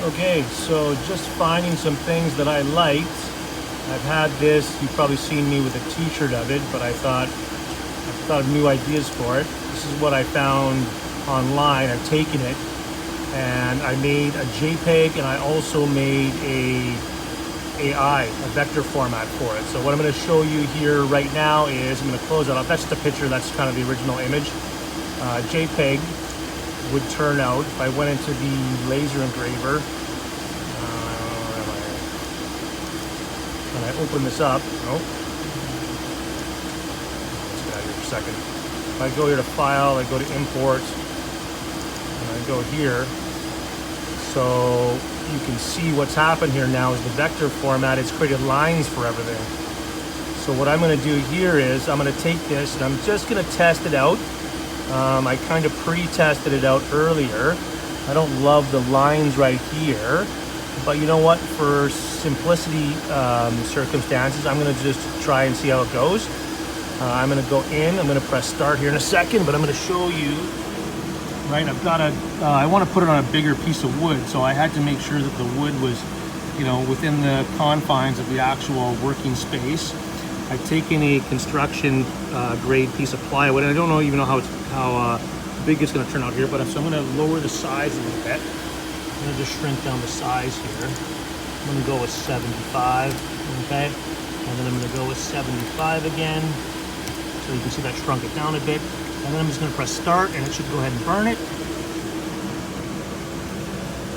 Okay, so just finding some things that I liked. I've had this, you've probably seen me with a t-shirt of it, but I thought of new ideas for it. This is what I found online. I've taken it and I made a JPEG, and I also made a vector format for it. So what I'm going to show you here right now is, I'm going to close that off. That's the picture, that's kind of the original image. JPEG would turn out if I went into the laser engraver. And I open this up. Nope. Let's get out of here for a second. If I go here to File, I go to Import, and I go here. So you can see what's happened here now is the vector format, it's created lines for everything. So what I'm going to do here is I'm going to take this and I'm just going to test it out. I kind of pre-tested it out earlier. I don't love the lines right here, but you know what? For simplicity circumstances, I'm going to just try and see how it goes. I'm going to go in. I'm going to press start here in a second, but I'm going to show you. Right, I've got I want to put it on a bigger piece of wood, so I had to make sure that the wood was, you know, within the confines of the actual working space. I've taken a construction grade piece of plywood, and I don't even know how big it's going to turn out here, but so I'm going to lower the size a little bit. I'm going to just shrink down the size here. I'm going to go with 75, okay? And then I'm going to go with 75 again. So you can see that shrunk it down a bit. And then I'm just going to press start, and it should go ahead and burn it.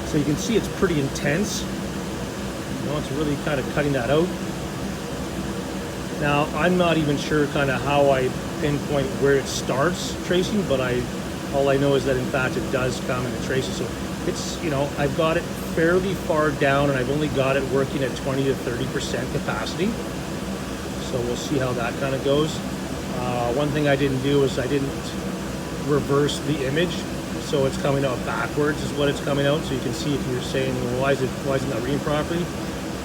So you can see it's pretty intense. You know, it's really kind of cutting that out. Now, I'm not even sure kind of how I pinpoint where it starts tracing, but all I know is that in fact it does come into tracing. So it's, you know, I've got it fairly far down, and I've only got it working at 20 to 30% capacity. So we'll see how that kind of goes. One thing I didn't do is I didn't reverse the image, so it's coming out backwards is what it's coming out. So you can see if you're saying, well, why isn't that reading properly?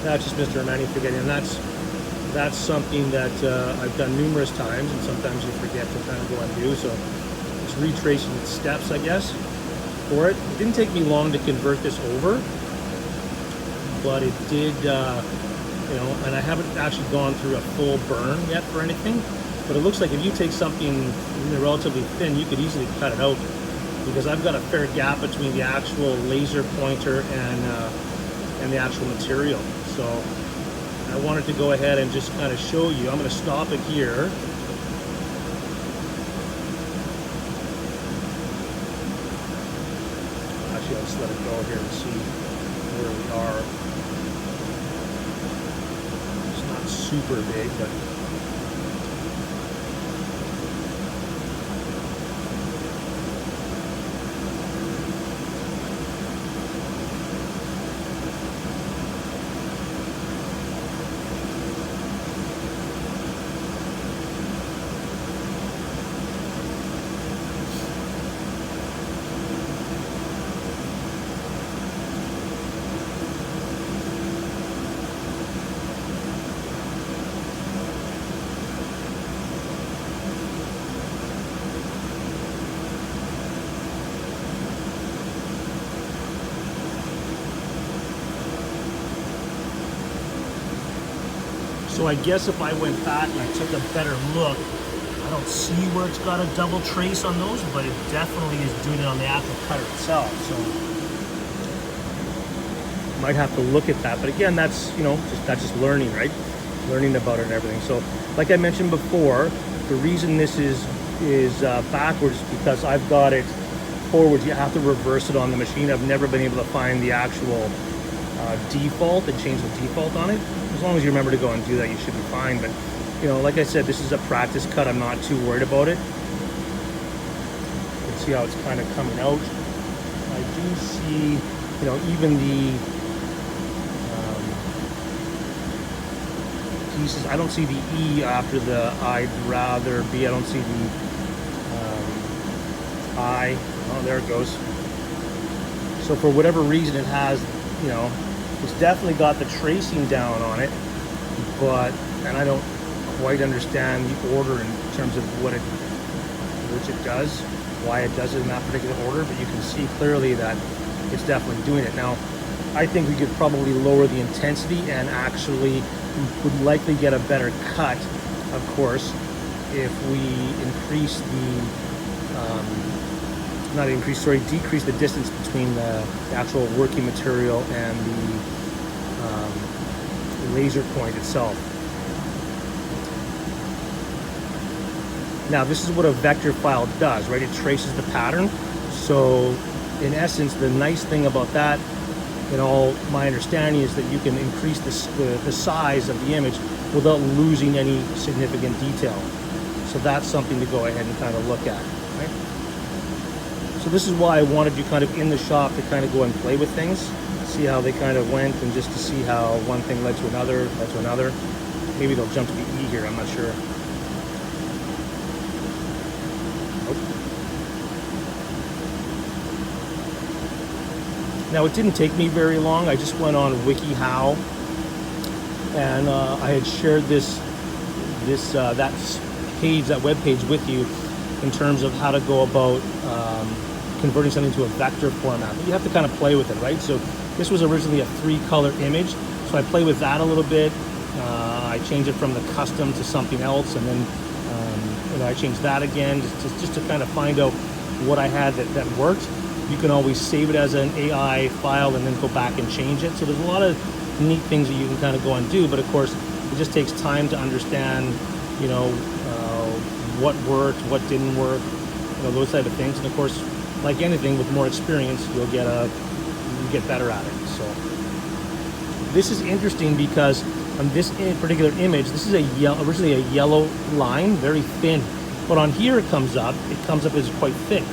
That's just Mr. Romani forgetting, and that's something that I've done numerous times, and sometimes you forget to kind of go undo. So it's retracing its steps, I guess, for it. It didn't take me long to convert this over, but it did, you know, and I haven't actually gone through a full burn yet for anything. But it looks like if you take something relatively thin, you could easily cut it out, because I've got a fair gap between the actual laser pointer and the actual material. So I wanted to go ahead and just kind of show you. I'm going to stop it here. Actually, I'll just let it go here and see where we are. It's not super big, but so I guess if I went back and I took a better look, I don't see where it's got a double trace on those, but it definitely is doing it on the actual cutter itself. So might have to look at that. But again, that's, you know, that's just learning, right? Learning about it and everything. So like I mentioned before, the reason this is backwards is because I've got it forward. You have to reverse it on the machine. I've never been able to find the actual default and change the default on it. As long as you remember to go and do that, you should be fine. But you know, like I said, this is a practice cut. I'm not too worried about it. You can see how it's kind of coming out. I do see, you know, even the pieces. I don't see the E after the I'd rather be. I don't see the I. Oh, there it goes. So for whatever reason, it has, you know, it's definitely got the tracing down on it, but, and I don't quite understand the order in terms of which it does, why it does it in that particular order, but you can see clearly that it's definitely doing it. Now, I think we could probably lower the intensity and actually would likely get a better cut, of course, if we increase decrease the distance between the actual working material and the laser point itself. Now, this is what a vector file does, right? It traces the pattern. So in essence, the nice thing about that, in all my understanding, is that you can increase the size of the image without losing any significant detail. So that's something to go ahead and kind of look at, right? So this is why I wanted you kind of in the shop to kind of go and play with things, see how they kind of went, and just to see how one thing led to another, Maybe they'll jump to the E here, I'm not sure. Now, it didn't take me very long. I just went on WikiHow, and I had shared that web page with you in terms of how to go about converting something to a vector format. But you have to kind of play with it, right? So this was originally a 3-color image, so I play with that a little bit. I changed it from the custom to something else, and then I changed that again just to kind of find out what I had that worked. You can always save it as an AI file and then go back and change it. So there's a lot of neat things that you can kind of go and do, but of course it just takes time to understand, what worked, what didn't work, those type of things. And of course, like anything, with more experience, you get better at it. So this is interesting because on this particular image, this is originally a yellow line, very thin, but on here it comes up as quite thick.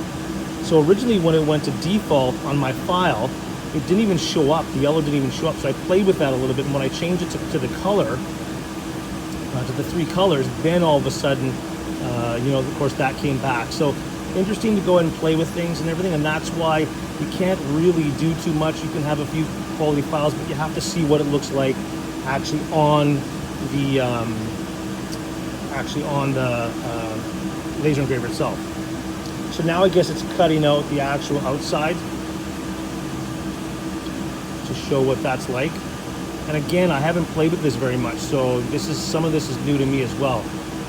So originally when it went to default on my file, it didn't even show up. The yellow didn't even show up. So I played with that a little bit. And when I changed it to the color, to the 3 colors, then all of a sudden, of course that came back. So interesting to go ahead and play with things and everything. And that's why you can't really do too much. You can have a few quality files, but you have to see what it looks like actually on the laser engraver itself. So now I guess it's cutting out the actual outside to show what that's like. And again, I haven't played with this very much, so some of this is new to me as well.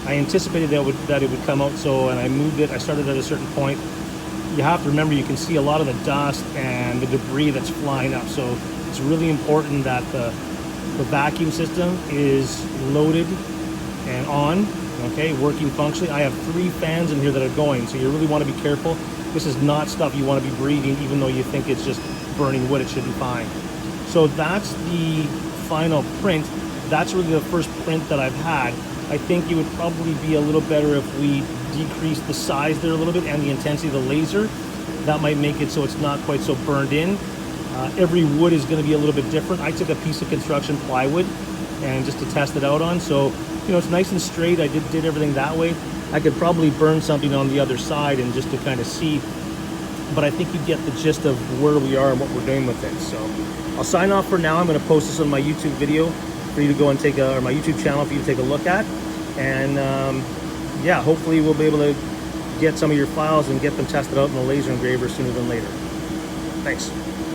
I anticipated that it would come out, and I moved it. I started at a certain point. You have to remember, you can see a lot of the dust and the debris that's flying up. So it's really important that the vacuum system is loaded and on. Okay, working functionally. I have 3 fans in here that are going, so you really want to be careful. This is not stuff you want to be breathing, even though you think it's just burning wood. It should be fine. So that's the final print. That's really the first print that I've had. I think it would probably be a little better if we decrease the size there a little bit and the intensity of the laser. That might make it so it's not quite so burned in. Every wood is going to be a little bit different. I took a piece of construction plywood and just to test it out on, so it's nice and straight. I did everything that way. I could probably burn something on the other side and just to kind of see, but I think you get the gist of where we are and what we're doing with it. So I'll sign off for now. I'm going to post this on my YouTube video for you to go and or my YouTube channel for you to take a look at, and hopefully we'll be able to get some of your files and get them tested out in the laser engraver sooner than later. Thanks.